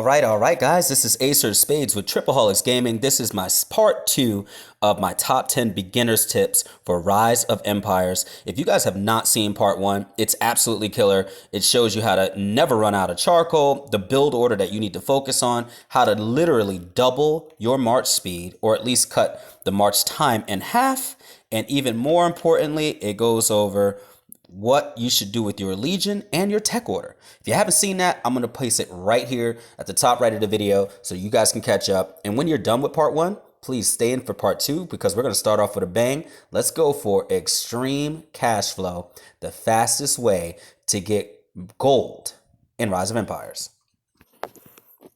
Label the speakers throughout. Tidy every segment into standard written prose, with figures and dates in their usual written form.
Speaker 1: All right, guys. This is Acer Spades with Tripleholix Gaming. This is my part two of my top 10 beginners tips for Rise of Empires. If you guys have not seen part one, it's absolutely killer. It shows you how to never run out of charcoal, the build order that you need to focus on, how to literally double your march speed, or at least cut the march time in half. And even more importantly, it goes over what you should do with your legion and your tech order. If you haven't seen that, I'm going to place it right here at the top right of the video so you guys can catch up. And when you're done with part one, please stay in for part two because we're going to start off with a bang. Let's go for extreme cash flow, the fastest way to get gold in Rise of Empires.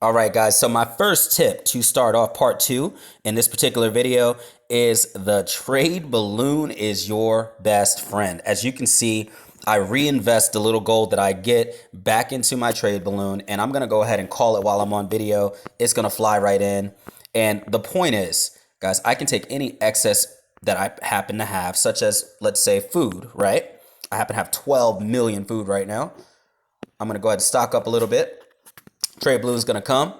Speaker 1: All right, guys, so my first tip to start off part two in this particular video is the trade balloon is your best friend. As you can see, I reinvest the little gold that I get back into my trade balloon, and I'm going to go ahead and call it while I'm on video. It's going to fly right in. And the point is, guys, I can take any excess that I happen to have, such as, let's say, food, right? I happen to have 12 million food right now. I'm going to go ahead and stock up a little bit. Trade balloon is going to come.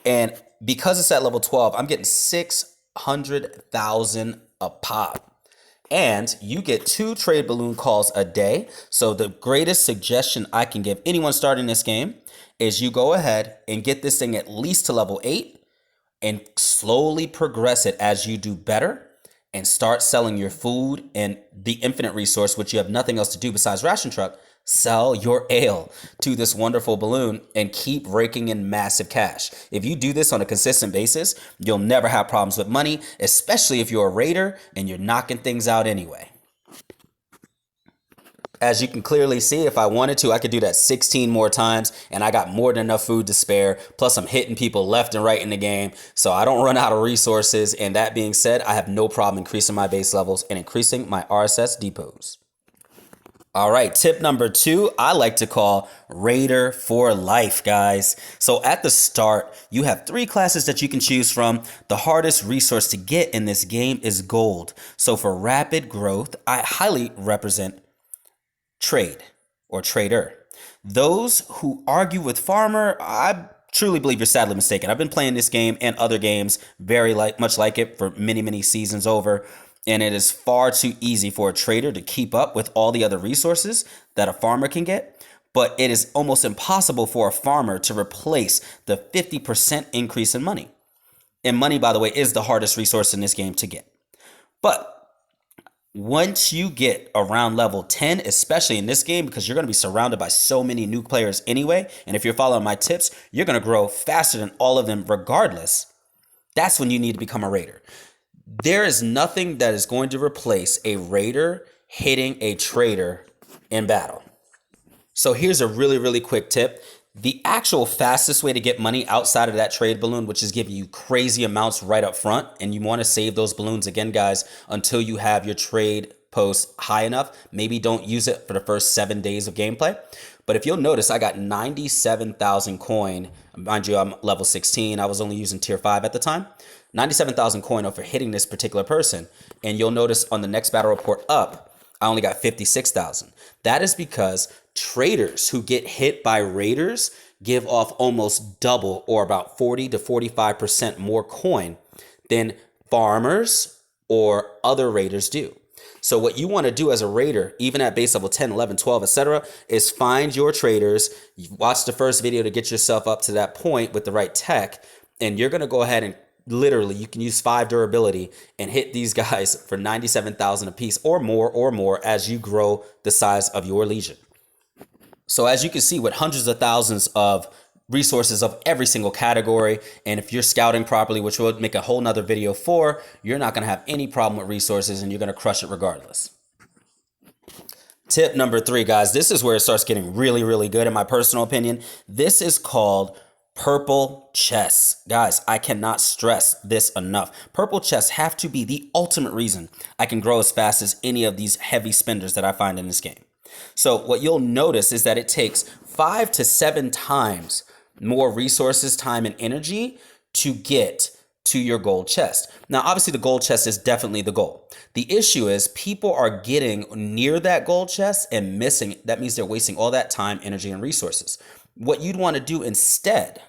Speaker 1: And because it's at level 12, I'm getting 600,000 a pop. And you get 2 trade balloon calls a day. So the greatest suggestion I can give anyone starting this game is you go ahead and get this thing at least to level 8 and slowly progress it as you do better and start selling your food and the infinite resource, which you have nothing else to do besides ration truck. Sell your ale to this wonderful balloon and keep raking in massive cash. If you do this on a consistent basis, you'll never have problems with money, especially if you're a raider and you're knocking things out anyway. As you can clearly see, if I wanted to, I could do that 16 more times and I got more than enough food to spare. Plus I'm hitting people left and right in the game, so I don't run out of resources. And that being said, I have no problem increasing my base levels and increasing my RSS depots. All right, tip number 2, I like to call Raider for life, guys. So at the start, you have 3 classes that you can choose from. The hardest resource to get in this game is gold. So for rapid growth, I highly represent trade or trader. Those who argue with farmer, I truly believe you're sadly mistaken. I've been playing this game and other games very much like it for many seasons over. And it is far too easy for a trader to keep up with all the other resources that a farmer can get. But it is almost impossible for a farmer to replace the 50% increase in money. And money, by the way, is the hardest resource in this game to get. But once you get around level 10, especially in this game, because you're going to be surrounded by so many new players anyway, and if you're following my tips, you're going to grow faster than all of them regardless. That's when you need to become a raider. There is nothing that is going to replace a raider hitting a trader in battle. So here's a really quick tip. The actual fastest way to get money outside of that trade balloon, which is giving you crazy amounts right up front, and you want to save those balloons again, guys, until you have your trade post high enough. Maybe don't use it for the first 7 days of gameplay. But if you'll notice, I got 97,000 coin. Mind you, I'm level 16. I was only using tier 5 at the time. 97,000 coin over hitting this particular person. And you'll notice on the next battle report up, I only got 56,000. That is because traders who get hit by raiders give off almost double or about 40 to 45% more coin than farmers or other raiders do. So what you want to do as a raider, even at base level 10, 11, 12, etc., is find your traders. You watch the first video to get yourself up to that point with the right tech, and you're going to go ahead and literally, you can use 5 durability and hit these guys for 97,000 a piece or more as you grow the size of your legion. So as you can see, with hundreds of thousands of resources of every single category, and if you're scouting properly, which we'll make a whole nother video for, you're not going to have any problem with resources and you're going to crush it regardless. Tip number 3, guys, this is where it starts getting really good in my personal opinion. This is called purple chests. Guys, I cannot stress this enough. Purple chests have to be the ultimate reason I can grow as fast as any of these heavy spenders that I find in this game. So what you'll notice is that it takes 5 to 7 times more resources, time, and energy to get to your gold chest. Now, obviously the gold chest is definitely the goal. The issue is people are getting near that gold chest and missing. That means they're wasting all that time, energy, and resources. What you'd want to do instead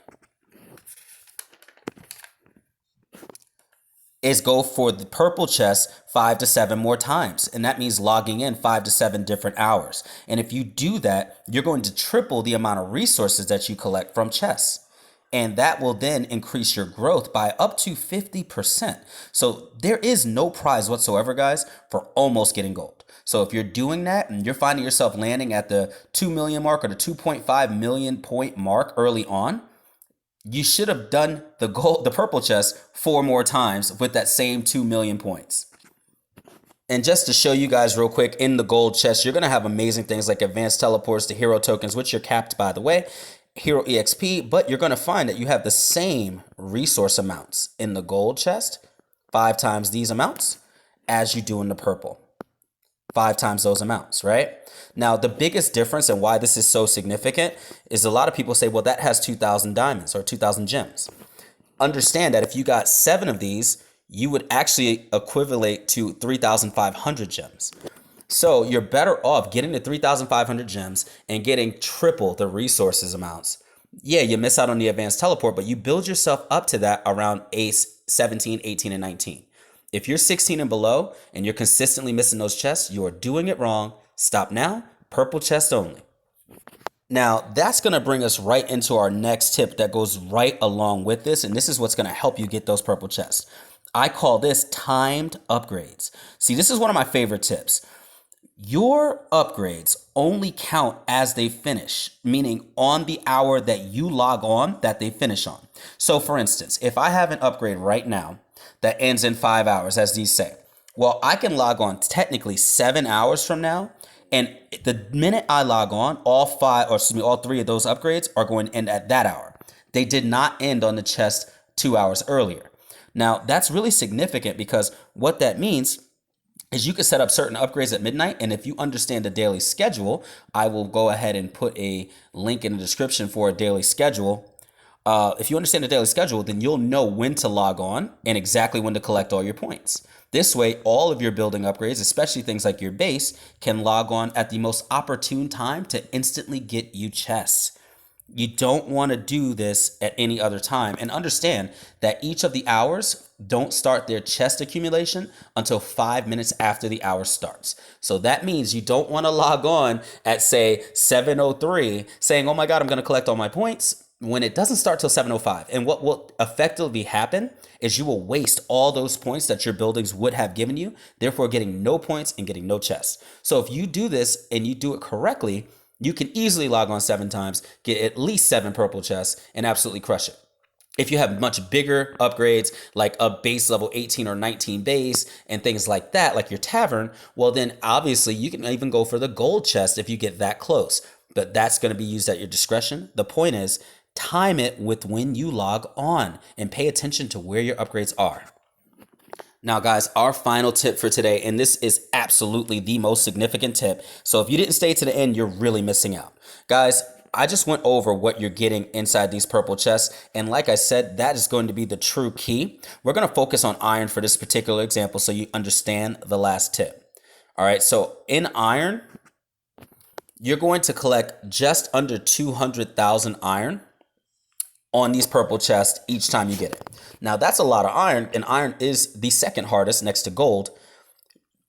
Speaker 1: is go for the purple chest 5 to 7 more times. And that means logging in 5 to 7 different hours. And if you do that, you're going to triple the amount of resources that you collect from chests. And that will then increase your growth by up to 50%. So there is no prize whatsoever, guys, for almost getting gold. So if you're doing that and you're finding yourself landing at the 2 million mark or the 2.5 million point mark early on, you should have done the purple chest 4 more times with that same 2 million points. And just to show you guys real quick, in the gold chest, you're going to have amazing things like advanced teleports to hero tokens, which you're capped, by the way, hero EXP, but you're going to find that you have the same resource amounts in the gold chest, 5 times these amounts, as you do in the purple. 5 times those amounts, right? Now, the biggest difference and why this is so significant is a lot of people say, well, that has 2,000 diamonds or 2,000 gems. Understand that if you got 7 of these, you would actually equivalent to 3,500 gems. So you're better off getting the 3,500 gems and getting triple the resources amounts. Yeah, you miss out on the advanced teleport, but you build yourself up to that around ace 17, 18, and 19. If you're 16 and below and you're consistently missing those chests, you are doing it wrong. Stop now. Purple chest only. Now, that's going to bring us right into our next tip that goes right along with this, and this is what's going to help you get those purple chests. I call this timed upgrades. See, this is one of my favorite tips. Your upgrades only count as they finish, meaning on the hour that you log on that they finish on. So for instance, if I have an upgrade right now that ends in 5 hours, as these say, well, I can log on technically 7 hours from now. And the minute I log on, all 3 of those upgrades are going to end at that hour. They did not end on the chest 2 hours earlier. Now, that's really significant because what that means is you can set up certain upgrades at midnight. And if you understand the daily schedule, I will go ahead and put a link in the description for a daily schedule. If you understand the daily schedule, then you'll know when to log on and exactly when to collect all your points. This way, all of your building upgrades, especially things like your base, can log on at the most opportune time to instantly get you chests. You don't want to do this at any other time. And understand that each of the hours don't start their chest accumulation until 5 minutes after the hour starts. So that means you don't want to log on at, say, 7:03 saying, oh my God, I'm going to collect all my points, when it doesn't start till 7:05. And what will effectively happen is you will waste all those points that your buildings would have given you, therefore getting no points and getting no chests. So if you do this and you do it correctly, you can easily log on 7 times, get at least 7 purple chests, and absolutely crush it. If you have much bigger upgrades, like a base level 18 or 19 base and things like that, like your tavern, well, then obviously you can even go for the gold chest if you get that close. But that's going to be used at your discretion. The point is, time it with when you log on and pay attention to where your upgrades are. Now, guys, our final tip for today, and this is absolutely the most significant tip. So if you didn't stay to the end, you're really missing out. Guys, I just went over what you're getting inside these purple chests. And like I said, that is going to be the true key. We're going to focus on iron for this particular example so you understand the last tip. All right, so in iron, you're going to collect just under 200,000 iron on these purple chests each time you get it. Now, that's a lot of iron, and iron is the second hardest next to gold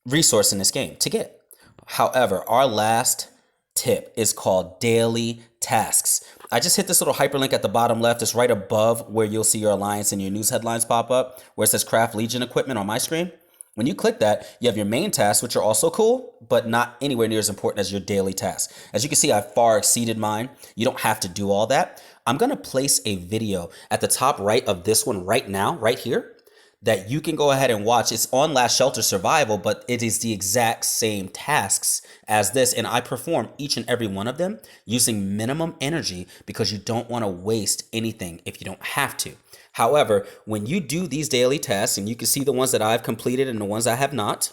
Speaker 1: resource in this game to get. However, our last tip is called daily tasks. I just hit this little hyperlink at the bottom left. It's right above where you'll see your alliance and your news headlines pop up, where it says Craft Legion equipment on my screen. When you click that, you have your main tasks, which are also cool, but not anywhere near as important as your daily tasks. As you can see, I far exceeded mine. You don't have to do all that. I'm going to place a video at the top right of this one right now, right here, that you can go ahead and watch. It's on Last Shelter Survival, but it is the exact same tasks as this. And I perform each and every one of them using minimum energy because you don't want to waste anything if you don't have to. However, when you do these daily tasks, and you can see the ones that I've completed and the ones I have not,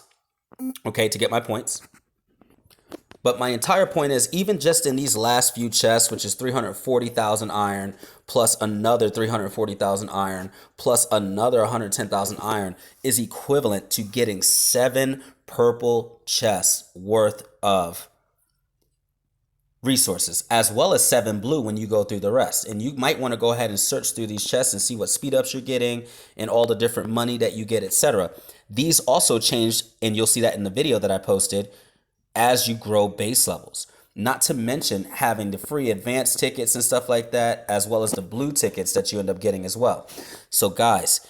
Speaker 1: okay, to get my points. But my entire point is, even just in these last few chests, which is 340,000 iron, plus another 340,000 iron, plus another 110,000 iron, is equivalent to getting 7 purple chests worth of resources, as well as 7 blue when you go through the rest. And you might want to go ahead and search through these chests and see what speed ups you're getting and all the different money that you get, etc. These also change, and you'll see that in the video that I posted, as you grow base levels. Not to mention having the free advanced tickets and stuff like that, as well as the blue tickets that you end up getting as well. So guys,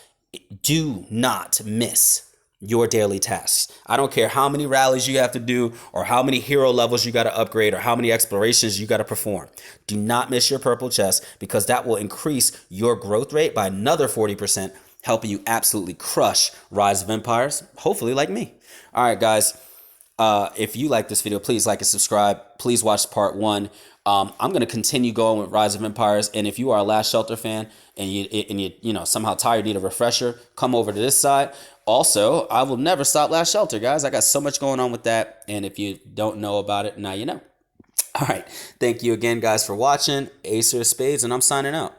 Speaker 1: do not miss your daily tasks. I don't care how many rallies you have to do or how many hero levels you got to upgrade or how many explorations you got to perform. Do not miss your purple chest, because that will increase your growth rate by another 40%, helping you absolutely crush Rise of Empires, hopefully like me. All right, guys. If you like this video, please like and subscribe. Please watch part 1. I'm going to continue going with Rise of Empires. And if you are a Last Shelter fan and you somehow tired, need a refresher, come over to this side. Also, I will never stop Last Shelter, guys. I got so much going on with that. And if you don't know about it, now you know. All right. Thank you again, guys, for watching. Acer of Spades, and I'm signing out.